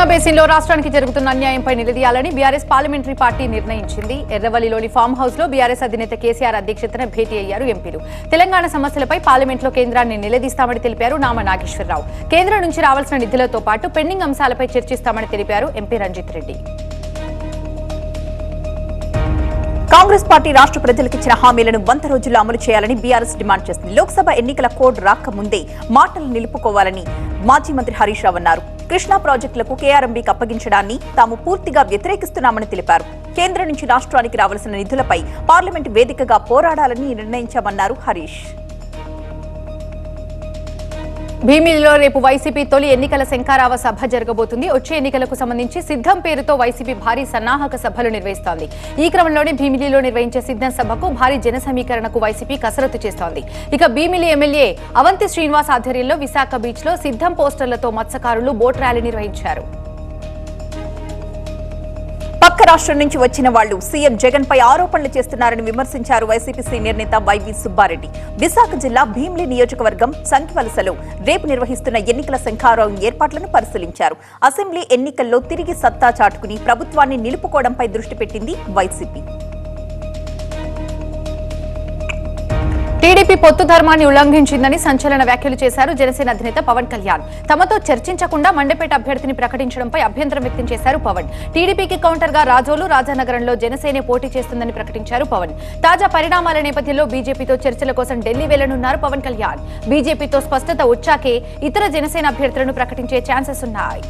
కృష్ణా బేసిన్లో రాష్ట్రానికి జరుగుతున్న అన్యాయంపై నిలదీయాలని బీఆర్ఎస్ పార్లమెంటరీ పార్టీ నిర్ణయించింది. ఎర్రవల్లిలోని ఫామ్ హౌస్ లో బీఆర్ఎస్ అధినేత కేసీఆర్ అధ్యక్షతన భేటీ అయ్యారు ఎంపీలు. తెలంగాణ సమస్యలపై పార్లమెంట్లో కేంద్రాన్ని నిలదీస్తామని తెలిపారు నామా నాగేశ్వరరావు. కేంద్రం నుంచి రావాల్సిన నిధులతో పాటు పెండింగ్ అంశాలపై చర్చిస్తామని తెలిపారు ఎంపీ రంజిత్ రెడ్డి. కాంగ్రెస్ పార్టీ రాష్ట్ర ప్రజలకు ఇచ్చిన హామీలను 100 రోజుల్లో అమలు చేయాలని బీఆర్ఎస్ డిమాండ్ చేసింది. లోక్సభ ఎన్నికల కోడ్ రాకముందే మాటలు నిలుపుకోవాలని మాజీ మంత్రి హరీష్ రావు అన్నారు. కృష్ణా ప్రాజెక్టులకు కేఆర్ఎంబీకి అప్పగించడాన్ని తాము పూర్తిగా వ్యతిరేకిస్తున్నామని తెలిపారు. కేంద్రం నుంచి రాష్ట్రానికి రావాల్సిన నిధులపై పార్లమెంటు వేదికగా పోరాడాలని నిర్ణయించామన్నారు హరీష్. భీమిలిలో రేపు వైసీపీ తొలి ఎన్నికల శంఖారావ సభ జరగబోతుంది. వచ్చే ఎన్నికలకు సంబంధించి సిద్ధం పేరుతో వైసీపీ భారీ సన్నాహక సభలు నిర్వహిస్తోంది. ఈ క్రమంలోనే భీమిలిలో నిర్వహించే సిద్ధం సభకు భారీ జన సమీకరణకు వైసీపీ కసరత్తు చేస్తోంది. ఇక భీమిలి ఎమ్మెల్యే అవంతి శ్రీనివాస్ ఆధ్వర్యంలో విశాఖ బీచ్ లో సిద్ధం పోస్టర్లతో మత్స్యకారులు బోట్ ర్యాలీ నిర్వహించారు. పక్క రాష్ట్రం నుంచి వచ్చిన వాళ్లు సీఎం జగన్ పై ఆరోపణలు చేస్తున్నారని విమర్శించారు వైసీపీ సీనియర్ నేత వైవి సుబ్బారెడ్డి. విశాఖ జిల్లా భీమిలి నియోజకవర్గం సంకివలసలో రేపు నిర్వహిస్తున్న ఎన్నికల శంఖారావం ఏర్పాట్లను పరిశీలించారు. అసెంబ్లీ ఎన్నికల్లో తిరిగి సత్తా చాటుకుని ప్రభుత్వాన్ని నిలుపుకోవడంపై దృష్టి పెట్టింది వైసీపీ. టీడీపీ పొత్తు ధర్మాన్ని ఉల్లంఘించిందని సంచలన వ్యాఖ్యలు చేశారు జనసేన అధినేత పవన్ కళ్యాణ్. తమతో చర్చించకుండా మండపేట అభ్యర్థిని ప్రకటించడంపై అభ్యంతరం వ్యక్తం చేశారు పవన్. టీడీపీకి కౌంటర్ గా రాజోలు రాజానగరంలో జనసేనే పోటీ చేస్తుందని ప్రకటించారు పవన్. తాజా పరిణామాల నేపథ్యంలో బీజేపీతో చర్చల కోసం ఢిల్లీ వెళ్లనున్నారు పవన్ కళ్యాణ్. బీజేపీతో స్పష్టత వచ్చాకే ఇతర జనసేన అభ్యర్థులను ప్రకటించే ఛాన్సెస్ ఉన్నాయి.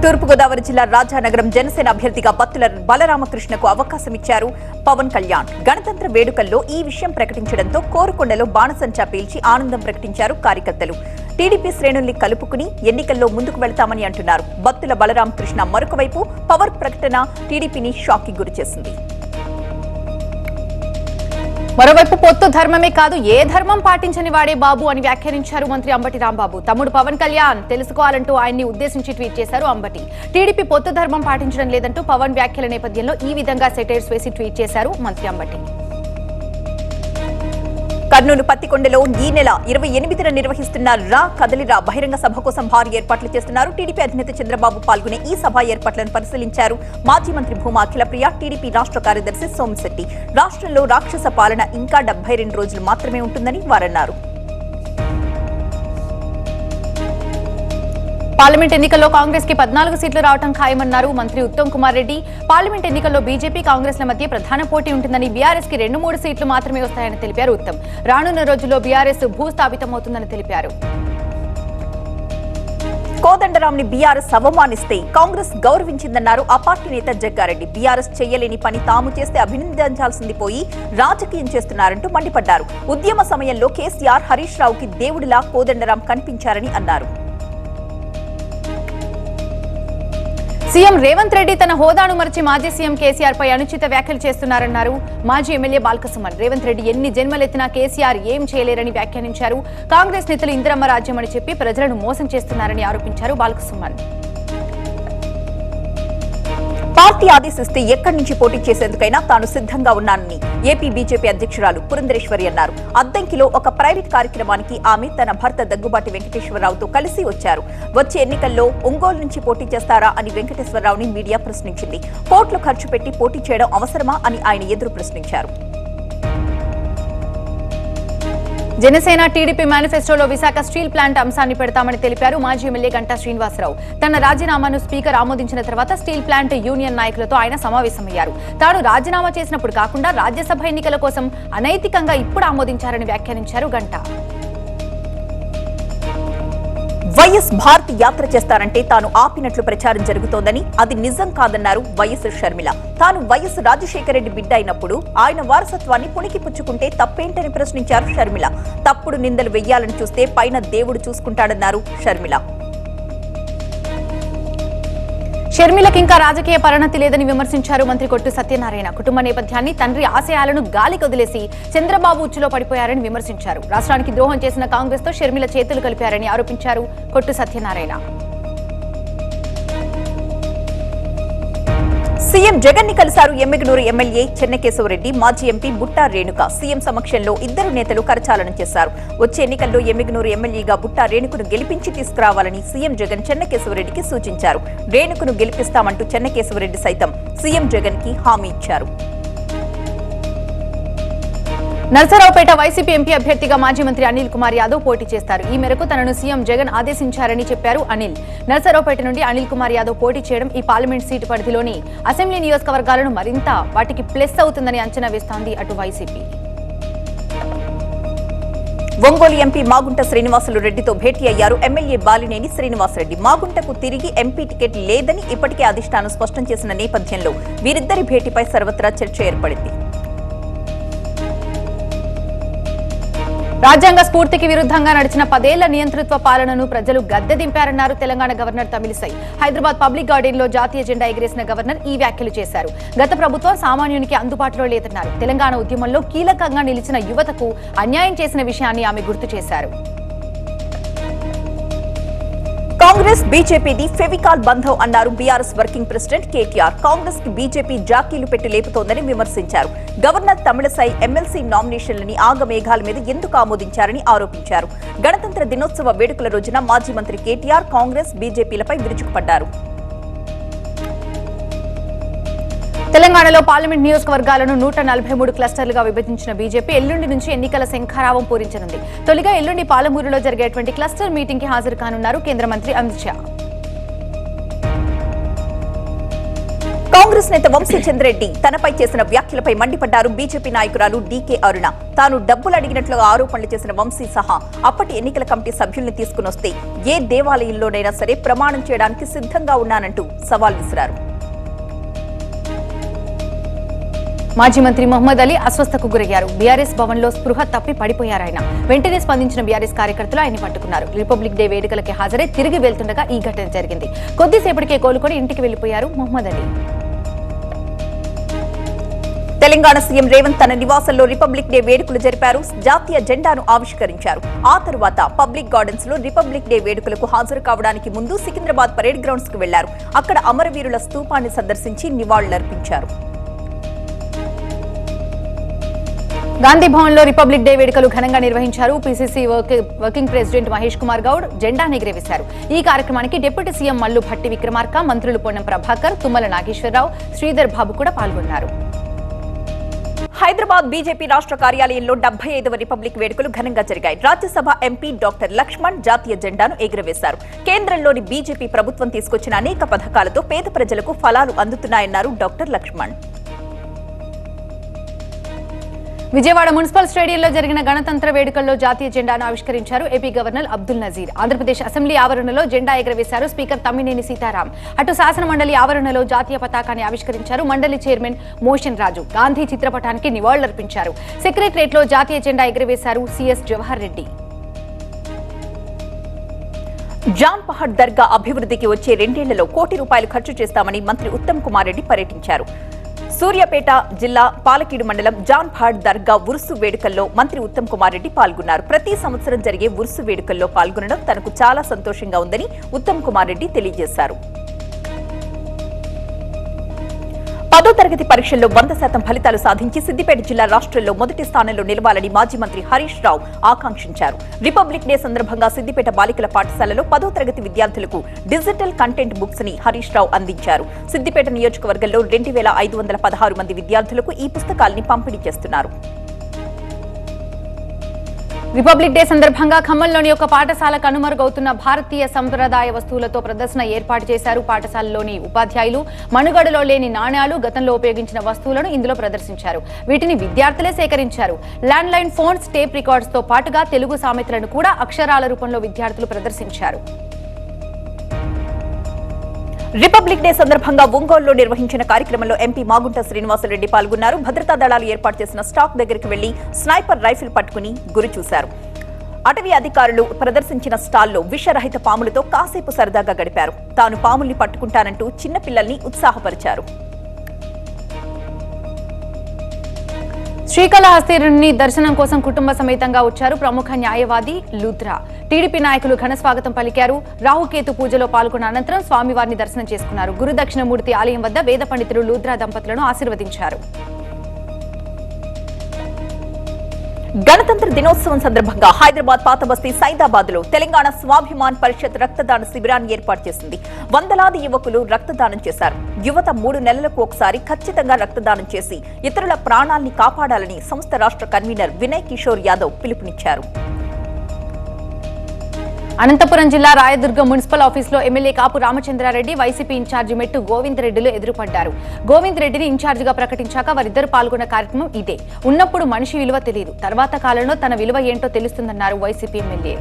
తూర్పుగోదావరి జిల్లా రాజానగరం జనసేన అభ్యర్థిగా బత్తుల బలరామకృష్ణకు అవకాశం ఇచ్చారు పవన్ కళ్యాణ్. గణతంత్ర వేడుకల్లో ఈ విషయం ప్రకటించడంతో కోరుకొండలో బాణసంచా పీల్చి ఆనందం ప్రకటించారు కార్యకర్తలు. టీడీపీ శ్రేణుల్ని కలుపుకుని ఎన్నికల్లో ముందుకు వెళ్తామని అంటున్నారు. బత్తుల బలరామకృష్ణ మరొక వైపు పవర్ ప్రకటన టీడీపీని షాక్ కి గురిచేసింది. మరోవైపు పొత్తు ధర్మమే కాదు ఏ ధర్మం పాటించని వాడే బాబు అని వ్యాఖ్యానించారు మంత్రి అంబటి రాంబాబు. తమ్ముడు పవన్ కళ్యాణ్ తెలుసుకోవాలంటూ ఆయన్ని ఉద్దేశించి ట్వీట్ చేశారు అంబటి. టీడీపీ పొత్తు ధర్మం పాటించడం లేదంటూ పవన్ వ్యాఖ్యల నేపథ్యంలో ఈ విధంగా సెటైర్స్ వేసి ట్వీట్ చేశారు మంత్రి అంబటి. కర్నూలు పత్తికొండలో ఈ నెల 28న నిర్వహిస్తున్న రా కదలిరా బహిరంగ సభ కోసం భారీ ఏర్పాట్లు చేస్తున్నారు. టీడీపీ అధినేత చంద్రబాబు పాల్గొనే ఈ సభ ఏర్పాట్లను పరిశీలించారు మాజీ మంత్రి భూమా అఖిలప్రియ, టీడీపీ రాష్ట్ర కార్యదర్శి సోమిశెట్టి. రాష్ట్రంలో రాక్షస పాలన ఇంకా 72 రోజులు మాత్రమే ఉంటుందని వారన్నారు. పార్లమెంట్ ఎన్నికల్లో కాంగ్రెస్ కి 14 సీట్లు రావడం ఖాయమన్నారు మంత్రి ఉత్తమ్ కుమార్ రెడ్డి. పార్లమెంట్ ఎన్నికల్లో బీజేపీ కాంగ్రెస్ల మధ్య ప్రధాన పోటీ ఉంటుందని, బీఆర్ఎస్ కి 2-3 సీట్లు మాత్రమే వస్తాయని తెలిపారు ఉత్తమ్. రానున్న రోజుల్లో బీఆర్ఎస్ భూస్థాపితమవుతుందని తెలిపారు. కోదండరాంని బీఆర్ఎస్ అవమానిస్తే కాంగ్రెస్ గౌరవించిందన్నారు ఆ పార్టీ నేత జగ్గారెడ్డి. బీఆర్ఎస్ చేయలేని పని తాము చేస్తే అభినందించాల్సింది పోయి రాజకీయం చేస్తున్నారంటూ మండిపడ్డారు. ఉద్యమ సమయంలో కేసీఆర్ హరీష్ రావుకి దేవుడిలా కోదండరాం కనిపించారని అన్నారు. సీఎం రేవంత్ రెడ్డి తన హోదాను మరిచి మాజీ సీఎం కేసీఆర్ పై అనుచిత వ్యాఖ్యలు చేస్తున్నారన్నారు మాజీ ఎమ్మెల్యే బాల్కసుమన్. రేవంత్ రెడ్డి ఎన్ని జన్మలెత్తినా కేసీఆర్ ఏం చేయలేరని వ్యాఖ్యానించారు. కాంగ్రెస్ నేతలు ఇందిరమ్మ రాజ్యమని చెప్పి ప్రజలను మోసం చేస్తున్నారని ఆరోపించారు బాల్కసుమన్. పార్టీ ఆదేశిస్తే ఎక్కడి నుంచి పోటీ చేసేందుకైనా తాను సిద్ధంగా ఉన్నానని ఏపీ బీజేపీ అధ్యక్షురాలు పురంధరేశ్వరి అన్నారు. అద్దంకిలో ఒక ప్రైవేట్ కార్యక్రమానికి ఆమె తన భర్త దగ్గుబాటి వెంకటేశ్వరరావుతో కలిసి వచ్చారు. వచ్చే ఎన్నికల్లో ఒంగోలు నుంచి పోటీ చేస్తారా అని వెంకటేశ్వరరావుని మీడియా ప్రశ్నించింది. కోట్లు ఖర్చు పెట్టి పోటీ చేయడం అవసరమా అని ఆయన ఎదురు ప్రశ్నించారు. జనసేన టీడీపీ మేనిఫెస్టోలో విశాఖ స్టీల్ ప్లాంట్ అంశాన్ని పెడతామని తెలిపారు మాజీ ఎమ్మెల్యే గంటా శ్రీనివాసరావు. తన రాజీనామాను స్పీకర్ ఆమోదించిన తర్వాత స్టీల్ ప్లాంట్ యూనియన్ నాయకులతో ఆయన సమావేశమయ్యారు. తాను రాజీనామా చేసినప్పుడు కాకుండా రాజ్యసభ ఎన్నికల కోసం అనైతికంగా ఇప్పుడు ఆమోదించారని వ్యాఖ్యానించారు గంటా. వైఎస్ భారత్ యాత్ర చేస్తారంటే తాను ఆపినట్లు ప్రచారం జరుగుతోందని, అది నిజం కాదన్నారు వైఎస్ షర్మిల. తాను వైఎస్ రాజశేఖర రెడ్డి బిడ్డ అయినప్పుడు ఆయన వారసత్వాన్ని పుణికిపుచ్చుకుంటే తప్పేంటని ప్రశ్నించారు షర్మిల. తప్పుడు నిందలు వెయ్యాలని చూస్తే పైన దేవుడు చూసుకుంటాడన్నారు షర్మిల. షర్మిలకు ఇంకా రాజకీయ పరిణతి లేదని విమర్శించారు మంత్రి కొట్టు సత్యనారాయణ. కుటుంబ నేపథ్యాన్ని, తండ్రి ఆశయాలను గాలికి వదిలేసి చంద్రబాబు ఉచ్చులో పడిపోయారని విమర్శించారు. రాష్ట్రానికి ద్రోహం చేసిన కాంగ్రెస్ తో షర్మిల చేతులు కలిపారని ఆరోపించారు కొట్టు సత్యనారాయణ. సీఎం జగన్ ని కలిశారు ఎమ్మిగనూరు ఎమ్మెల్యే చెన్నకేశవరెడ్డి, మాజీ ఎంపీ బుట్టా రేణుక. సీఎం సమక్షంలో ఇద్దరు నేతలు కరచాలనం చేశారు. వచ్చే ఎన్నికల్లో ఎమ్మిగనూరు ఎమ్మెల్యేగా బుట్టా రేణుకను గెలిపించి తీసుకురావాలని సీఎం జగన్ చెన్నకేశవరెడ్డికి సూచించారు. రేణుకను గెలిపిస్తామంటూ చెన్నకేశవరెడ్డి సైతం సీఎం జగన్ కి హామీ ఇచ్చారు. నర్సరావుపేట వైసీపీ ఎంపీ అభ్యర్థిగా మాజీ మంత్రి అనిల్ కుమార్ యాదవ్ పోటీ చేస్తారు. ఈ మేరకు తనను సీఎం జగన్ ఆదేశించారని చెప్పారు అనిల్. నర్సరావుపేట నుండి అనిల్ కుమార్ యాదవ్ పోటీ చేయడం ఈ పార్లమెంట్ సీటు పరిధిలోని అసెంబ్లీ నియోజకవర్గాలను మరింత వాటికి ప్లస్ అవుతుందని అంచనా వేస్తోంది అటు వైసీపీ. ఒంగోలు ఎంపీ మాగుంట శ్రీనివాసులు రెడ్డితో భేటీ అయ్యారు ఎమ్మెల్యే బాలినేని శ్రీనివాసరెడ్డి. మాగుంటకు తిరిగి ఎంపీ టికెట్ లేదని ఇప్పటికే అధిష్టానం స్పష్టం చేసిన నేపథ్యంలో వీరిద్దరి భేటీపై సర్వత్రా చర్చ ఏర్పడింది. రాజ్యాంగ స్ఫూర్తికి విరుద్ధంగా నడిచిన 10 ఏళ్ల నియంతృత్వ పాలనను ప్రజలు గద్దె దింపారన్నారు Telangana governor Tamilisai. Hyderabad public garden లో జాతీయ జెండా ఎగిరేసిన గవర్నర్ ఈ వ్యాఖ్యలు చేశారు. గత ప్రభుత్వం సామాన్యునికి అందుబాటులో లేదన్నారు. తెలంగాణ ఉద్యమంలో కీలకంగా నిలిచిన యువతకు అన్యాయం చేసిన విషయాన్ని ఆమె గుర్తు చేశారు. కాంగ్రెస్ బీజేపీది ఫెవికాల్ బంధం అన్నారు BRS working president KTR. Congress కి బీజేపీ జాకీలు పెట్టి లేపుతోందని విమర్శించారు. గవర్నర్ తమిళసై ఎమ్మెల్సీ నామినేషన్లని ఆగమేఘాల మీద ఎందుకు ఆమోదించారని ఆరోపించారు. గణతంత్ర దినోత్సవ వేడుకల రోజున మాజీ మంత్రి కేటీఆర్ కాంగ్రెస్ బీజేపీలపై విరుచుకుపడ్డారు. తెలంగాణలో పార్లమెంట్ నియోజకవర్గాలను 143 క్లస్టర్లుగా విభజించిన బీజేపీ ఎల్లుండి నుంచి ఎన్నికల శంఖారావం పూరించనుంది. తొలిగా ఎల్లుండి పాలమూరులో జరిగేటువంటి క్లస్టర్ మీటింగ్ కి హాజరు కానున్నారు కేంద్ర మంత్రి అమిత్ షా. కాంగ్రెస్ నేత వంశీచంద్రెడ్డి తనపై చేసిన వ్యాఖ్యలపై మండిపడ్డారు బీజేపీ నాయకురాలు డీకే అరుణ. తాను డబ్బులు అడిగినట్లుగా ఆరోపణలు చేసిన వంశీ సహా అప్పటి ఎన్నికల కమిటీ సభ్యుల్ని తీసుకునొస్తే ఏ దేవాలయంలోనైనా సరే ప్రమాణం చేయడానికి సిద్ధంగా ఉన్నానంటూ సవాల్ విసిరారు. మాజీ మంత్రి మొహమ్మద్ అలీ అస్వస్థకు గురయ్యారు. బీఆర్ఎస్ భవన్ లో స్పృహ తప్పి పడిపోయారాయన. వెంటనే స్పందించిన బీఆర్ఎస్ కార్యకర్తలు ఆయన పట్టుకున్నారు. రిపబ్లిక్ డే వేడుకలకి హాజరై తిరిగి వెళ్తుండగా ఈ ఘటన జరిగింది. కొద్దిసేపటికే కోలుకొని ఇంటికి వెళ్లిపోయారు మొహమ్మద్ అలీ. తెలంగాణ సీఎం రేవంత్ తన నివాసంలో రిపబ్లిక్ డే వేడుకలు జరిపారు. జాతీయ జెండాను ఆవిష్కరించారు. ఆ తరువాత పబ్లిక్ గార్డెన్స్ లో రిపబ్లిక్ డే వేడుకలకు హాజరు కావడానికి ముందు సికింద్రాబాద్ పరేడ్ గ్రౌండ్స్ కు వెళ్లారు. అక్కడ అమరవీరుల స్తూపాన్ని సందర్శించి నివాళులర్పించారు. గాంధీ భవన్ లో రిపబ్లిక్ డే వేడుకలు ఘనంగా నిర్వహించారు. PCC working president Mahesh Kumar Goud జెండా ఎగురవేశారు. ఈ కార్యక్రమానికి డిప్యూటీ సీఎం మల్లు భట్టి విక్రమార్క, మంత్రులు పొన్నం ప్రభాకర్, తుమ్మల నాగేశ్వరరావు, శ్రీధర్ బాబు కూడా పాల్గొన్నారు. హైదరాబాద్ బీజేపీ రాష్ట్ర కార్యాలయంలో 75వ రిపబ్లిక్ వేడుకలు ఘనంగా జరిగాయి. రాజ్యసభ ఎంపీ డాక్టర్ లక్ష్మణ్ జాతీయ జెండాను ఎగురవేశారు. కేంద్రంలోని బీజేపీ ప్రభుత్వం తీసుకొచ్చిన అనేక పథకాలతో పేద ప్రజలకు ఫలాలు అందుతున్నాయన్నారు డాక్టర్ లక్ష్మణ్. విజయవాడ మున్సిపల్ స్టేడియంలో జరిగిన గణతంత్ర వేడుకల్లో జాతీయ జెండాను ఆవిష్కరించారు AP governor Abdul Nazeer. Andhra Pradesh assembly ఆవరణలో జెండా ఎగురవేశారు స్పీకర్ తమ్మినేని సీతారాం. అటు శాసన మండలి ఆవరణలో జాతీయ పతాకాన్ని ఆవిష్కరించారు మండలి చైర్మన్ మోషన్ రాజు. గాంధీ చిత్రపటానికి నివాళులర్పించారు. సెక్రటరియట్లో జాతీయ జెండా ఎగురవేశారు సీఎస్ జవహర్ రెడ్డి. జాన్ పహడ్ దర్గా అభివృద్ధికి వచ్చే 2 ఏళ్లలో ₹1 కోటి ఖర్చు చేస్తామని మంత్రి ఉత్తమ్ కుమార్ రెడ్డి పర్యటించారు. సూర్యాపేట జిల్లా పాలకీడు మండలం జాన్ పహడ్ దర్గా ఉరుసు వేడుకల్లో మంత్రి ఉత్తమ్ కుమార్ రెడ్డి పాల్గొన్నారు. ప్రతి సంవత్సరం జరిగే ఉరుసు వేడుకల్లో పాల్గొనడం తనకు చాలా సంతోషంగా ఉందని ఉత్తమ్ కుమార్ రెడ్డి తెలియజేశారు. 10వ తరగతి పరీక్షల్లో 100% ఫలితాలు సాధించి సిద్దిపేట జిల్లా రాష్ట్రంలో మొదటి స్థానంలో నిలవాలని మాజీ మంత్రి హరీష్ రావు ఆకాంక్షించారు. రిపబ్లిక్ డే సందర్భంగా సిద్దిపేట బాలికల పాఠశాలలో 10వ తరగతి విద్యార్థులకు డిజిటల్ కంటెంట్ బుక్స్ ని హరీష్ రావు అందించారు. సిద్దిపేట నియోజకవర్గంలో 2516 మంది విద్యార్థులకు ఈ పుస్తకాల్ని పంపిణీ చేస్తున్నారు. రిపబ్లిక్ డే సందర్భంగా ఖమ్మంలోని ఒక పాఠశాల కనుమరుగవుతున్న భారతీయ సంప్రదాయ వస్తువులతో ప్రదర్శన ఏర్పాటు చేశారు. పాఠశాలలోని ఉపాధ్యాయులు మనుగడలో లేని నాణ్యాలు, గతంలో ఉపయోగించిన వస్తువులను ఇందులో ప్రదర్శించారు. వీటిని విద్యార్థులే సేకరించారు. Land line phones, tape records తో పాటుగా తెలుగు సామెతలను కూడా అక్షరాల రూపంలో విద్యార్థులు ప్రదర్శించారు. రిపబ్లిక్ డే సందర్భంగా ఒంగోలులో నిర్వహించిన కార్యక్రమంలో ఎంపీ మాగుంట శ్రీనివాసరెడ్డి పాల్గొన్నారు. భద్రతా దళాలు ఏర్పాటు చేసిన స్టాక్ దగ్గరికి వెళ్లి స్నైపర్ రైఫిల్ పట్టుకుని గురి చూశారు. అటవీ అధికారులు ప్రదర్శించిన స్టాల్లో విషరహిత పాములతో కాసేపు సరదాగా గడిపారు. తాను పాముల్ని పట్టుకుంటానంటూ చిన్నపిల్లల్ని ఉత్సాహపరిచారు. శ్రీకాళహస్తిని దర్శనం కోసం కుటుంబ సమేతంగా వచ్చారు ప్రముఖ న్యాయవాది లూథ్రా. టీడీపీ నాయకులు ఘన స్వాగతం పలికారు. రాహుకేతు పూజలో పాల్గొన్న అనంతరం స్వామివారిని దర్శనం చేసుకున్నారు. గురుదక్షిణమూర్తి ఆలయం వద్ద వేద పండితులు లూథ్రా దంపతులను ఆశీర్వదించారు. గణతంత్ర దినోత్సవం సందర్భంగా హైదరాబాద్ పాత బస్తీ సైదాబాద్ లో తెలంగాణ స్వాభిమాన్ పరిషత్ రక్తదాన శిబిరాన్ని ఏర్పాటు చేసింది. వందలాది యువకులు రక్తదానం చేశారు. యువత 3 నెలలకు ఒకసారి ఖచ్చితంగా రక్తదానం చేసి ఇతరుల ప్రాణాల్ని కాపాడాలని సంస్థ రాష్ట్ర కన్వీనర్ వినయ్ కిషోర్ యాదవ్ పిలుపునిచ్చారు. అనంతపురం జిల్లా రాయదుర్గం మున్సిపల్ ఆఫీసులో ఎమ్మెల్యే కాపు రామచంద్రారెడ్డి, వైసీపీ ఇన్ఛార్జి మెట్టు గోవింద్ రెడ్డిలు ఎదురుపడ్డారు. గోవింద్ రెడ్డిని ఇన్ఛార్జిగా ప్రకటించాక వారిద్దరు పాల్గొన్న కార్యక్రమం ఇదే. ఉన్నప్పుడు మనిషి విలువ తెలియదు, తర్వాత కాలంలో తన విలువ ఏంటో తెలుస్తుందన్నారు వైసీపీ ఎమ్మెల్యే.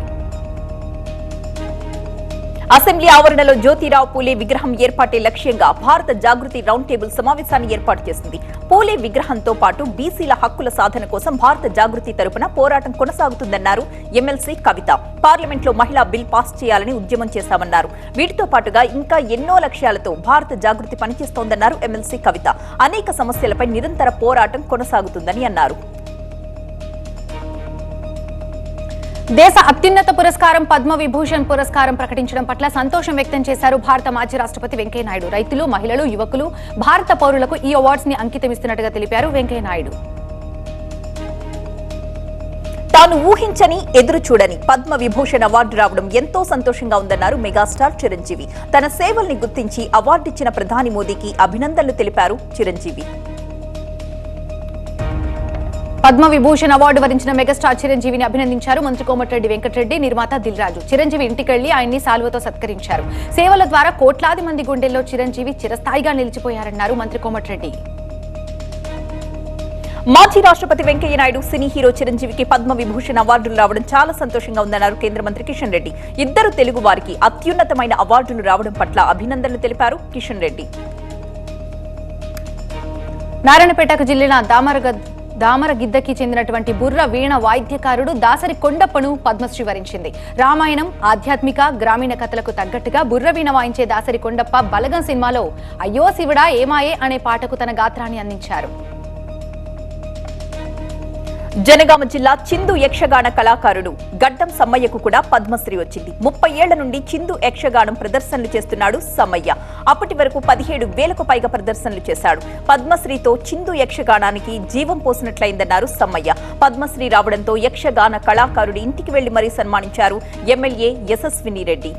అసెంబ్లీ ఆవరణలో జ్యోతిరావు పూలే విగ్రహం ఏర్పాటే లక్ష్యంగా భారత జాగృతి రౌండ్ టేబుల్ సమావేశాన్ని ఏర్పాటు చేసింది. పూలే విగ్రహంతో పాటు బీసీల హక్కుల సాధన కోసం భారత జాగృతి తరపున పోరాటం కొనసాగుతుందన్నారు ఎమ్మెల్సీ కవిత. పార్లమెంట్లో మహిళా బిల్ పాస్ చేయాలని ఉద్యమం చేశామన్నారు. వీటితో పాటుగా ఇంకా ఎన్నో లక్ష్యాలతో భారత జాగృతి పనిచేస్తోందన్నారు ఎమ్మెల్సీ కవిత. అనేక సమస్యలపై నిరంతర పోరాటం కొనసాగుతుందని అన్నారు. దేశ అత్యున్నత పురస్కారం పద్మ విభూషణ్ పురస్కారం ప్రకటించడం పట్ల సంతోషం వ్యక్తం చేశారు భారత మాజీ రాష్ట్రపతి వెంకయ్యనాయుడు. రైతులు, మహిళలు, యువకులు, భారత పౌరులకు ఈ అవార్డ్స్ ని అంకితమిస్తున్నట్టుగా తెలిపారు వెంకయ్యనాయుడు. తాను ఊహించని, ఎదురు చూడని పద్మ విభూషణ్ అవార్డు రావడం ఎంతో సంతోషంగా ఉందన్నారు మెగాస్టార్ చిరంజీవి. తన సేవల్ని గుర్తించి అవార్డిచ్చిన ప్రధాని మోదీకి అభినందనలు తెలిపారు చిరంజీవి. పద్మ విభూషణ్ అవార్డు వరించిన మెగాస్టార్ చిరంజీవిని అభినందించారు మంత్రి కోమటిరెడ్డి వెంకటరెడ్డి, నిర్మాత దిల్ రాజు. చిరంజీవి ఇంటికెళ్లి ఆయన్ని సాల్వతో సత్కరించారు. సేవల ద్వారా కోట్లాది మంది గుండెల్లో చిరంజీవి చిరస్థాయిగా నిలిచిపోయారన్నారు మంత్రి కోమటిరెడ్డి. మాజీ రాష్ట్రపతి వెంకయ్యనాయుడు సినీ హీరో చిరంజీవికి పద్మ విభూషణ్ అవార్డులు రావడం చాలా సంతోషంగా ఉందన్నారు కేంద్ర మంత్రి కిషన్ రెడ్డి. ఇద్దరు తెలుగు వారికి అత్యున్నతమైన అవార్డులు రావడం పట్ల అభినందనలు తెలిపారు కిషన్ రెడ్డి. నారాయణపేటకు జిల్లా దామరగిద్దకి చెందినటువంటి బుర్ర వీణ వాయిద్యకారుడు దాసరి కొండప్పను పద్మశ్రీ వరించింది. రామాయణం, ఆధ్యాత్మిక, గ్రామీణ కథలకు తగ్గట్టుగా బుర్ర వీణ వాయించే దాసరి కొండప్ప బలగం సినిమాలో అయ్యో శివుడా ఏమాయే అనే పాటకు తన గాత్రాన్ని అందించారు. జనగామ జిల్లా చిందు యక్షగాన కళాకారుడు గడ్డం సమ్మయ్యకు కూడా పద్మశ్రీ వచ్చింది. 30 ఏళ్ల నుండి చిందు యక్షగానం ప్రదర్శనలు చేస్తున్నాడు సమ్మయ్య. అప్పటి వరకు 17,000కు పైగా ప్రదర్శనలు చేశాడు. పద్మశ్రీతో చిందు యక్షగానానికి జీవం పోసినట్లయిందన్నారు సమ్మయ్య. పద్మశ్రీ రావడంతో యక్షగాన కళాకారుడి ఇంటికి వెళ్లి మరీ సన్మానించారు ఎమ్మెల్యే యశస్విని రెడ్డి.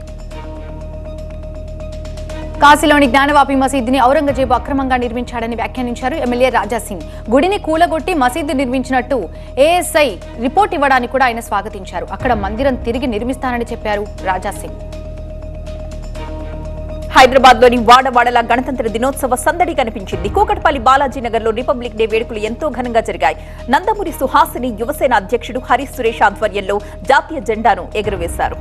కాశీలోని జ్ఞానవాపి మసీదుని ఔరంగజేబు అక్రమంగా నిర్మించాడని వ్యాఖ్యానించారు ఎమ్మెల్యే రాజాసింగ్. గుడిని కూలగొట్టి మసీదు నిర్మించినట్టు ఏఎస్ఐ రిపోర్ట్ ఇవ్వడానికి కూడా ఆయన స్వాగతించారు. అక్కడ మందిరం తిరిగి నిర్మిస్తానని చెప్పారు రాజాసింగ్. హైదరాబాద్ లోని వాడవాడల గణతంత్ర దినోత్సవ సందడి కనిపించింది. కూకట్పల్లి బాలాజీనగర్ లో రిపబ్లిక్ డే వేడుకలు ఎంతో ఘనంగా జరిగాయి. నందమూరి సుహాసిని యువసేన అధ్యక్షుడు హరీష్ సురేష్ ఆధ్వర్యంలో జాతీయ జెండాను ఎగురవేశారు.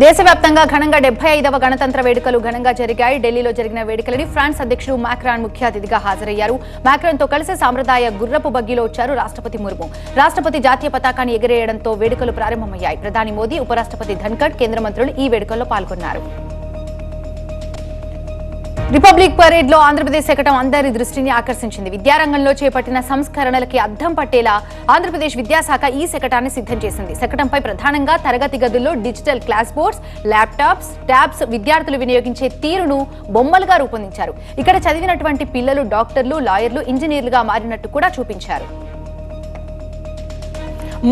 దేశవ్యాప్తంగా ఘనంగా 75వ గణతంత్ర వేడుకలు ఘనంగా జరిగాయి. ఢిల్లీలో జరిగిన వేడుకలని ఫ్రాన్స్ అధ్యక్షుడు మాక్రాన్ ముఖ్య అతిథిగా హాజరయ్యారు. మాక్రాన్తో కలిసి సాంప్రదాయ గుర్రపు బగ్గీలో వచ్చారు రాష్ట్రపతి ముర్ము. రాష్ట్రపతి జాతీయ పతాకాన్ని ఎగిరేయడంతో వేడుకలు ప్రారంభమయ్యాయి. ప్రధాని మోదీ, ఉపరాష్ట్రపతి ధన్ఖడ్, కేంద్ర మంత్రులు ఈ వేడుకల్లో పాల్గొన్నారు. రిపబ్లిక్ పరేడ్ లో ఆంధ్రప్రదేశ్ శకటం అందరి దృష్టిని ఆకర్షించింది. విద్యారంగంలో చేపట్టిన సంస్కరణలకి అద్దం పట్టేలా ఆంధ్రప్రదేశ్ విద్యాశాఖ ఈ శకటాన్ని సిద్ధం చేసింది. శకటంపై ప్రధానంగా తరగతి గదుల్లో digital class boards, laptops, tabs, విద్యార్థులు వినియోగించే తీరును బొమ్మలుగా రూపొందించారు. ఇక్కడ చదివినటువంటి పిల్లలు డాక్టర్లు, లాయర్లు, ఇంజనీర్లుగా మారినట్టు కూడా చూపించారు.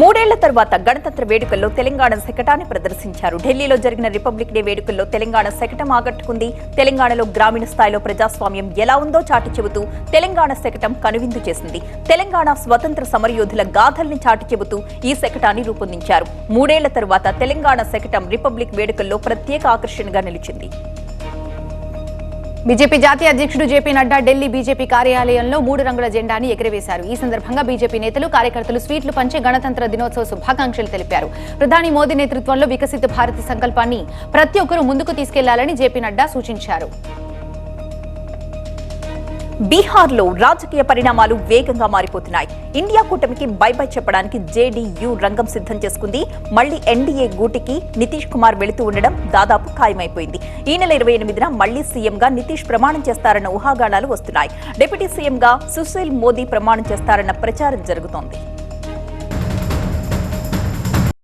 3 ఏళ్ల తర్వాత గణతంత్ర వేడుకల్లో తెలంగాణ శకటాన్ని ప్రదర్శించారు. ఢిల్లీలో జరిగిన రిపబ్లిక్ డే వేడుకల్లో తెలంగాణ శకటం ఆకట్టుకుంది. తెలంగాణలో గ్రామీణ స్థాయిలో ప్రజాస్వామ్యం ఎలా ఉందో చాటి చెబుతూ తెలంగాణ శకటం కనువిందు చేసింది. తెలంగాణ స్వతంత్ర సమరయోధుల గాథల్ని చాటి చెబుతూ ఈ శకటాన్ని రూపొందించారు. 3 ఏళ్ల తర్వాత తెలంగాణ శకటం రిపబ్లిక్ వేడుకల్లో ప్రత్యేక ఆకర్షణగా నిలిచింది. బీజేపీ జాతీయ అధ్యక్షుడు జేపీ నడ్డా ఢిల్లీ బీజేపీ కార్యాలయంలో 3 రంగుల జెండాని ఎగురవేశారు. ఈ సందర్భంగా బీజేపీ నేతలు, కార్యకర్తలు స్వీట్లు పంచి గణతంత్ర దినోత్సవ శుభాకాంక్షలు తెలిపారు. ప్రధాని మోదీ నేతృత్వంలో వికసిత భారత్ సంకల్పాన్ని ప్రతి ఒక్కరూ ముందుకు తీసుకెళ్లాలని జేపీ నడ్డా సూచించారు. బీహార్లో రాజకీయ పరిణామాలు వేగంగా మారిపోతున్నాయి. ఇండియా కూటమికి బై బై చెప్పడానికి జేడీయూ రంగం సిద్ధం చేసుకుంది. మళ్లీ ఎన్డీఏ గూటికి నితీష్ కుమార్ వెళుతూ ఉండడం దాదాపు ఖాయమైపోయింది. ఈ నెల 28న మళ్లీ సీఎంగా నితీష్ ప్రమాణం చేస్తారన్న ఊహాగానాలు వస్తున్నాయి. డిప్యూటీ సీఎంగా సుశీల్ మోదీ ప్రమాణం చేస్తారన్న ప్రచారం జరుగుతోంది.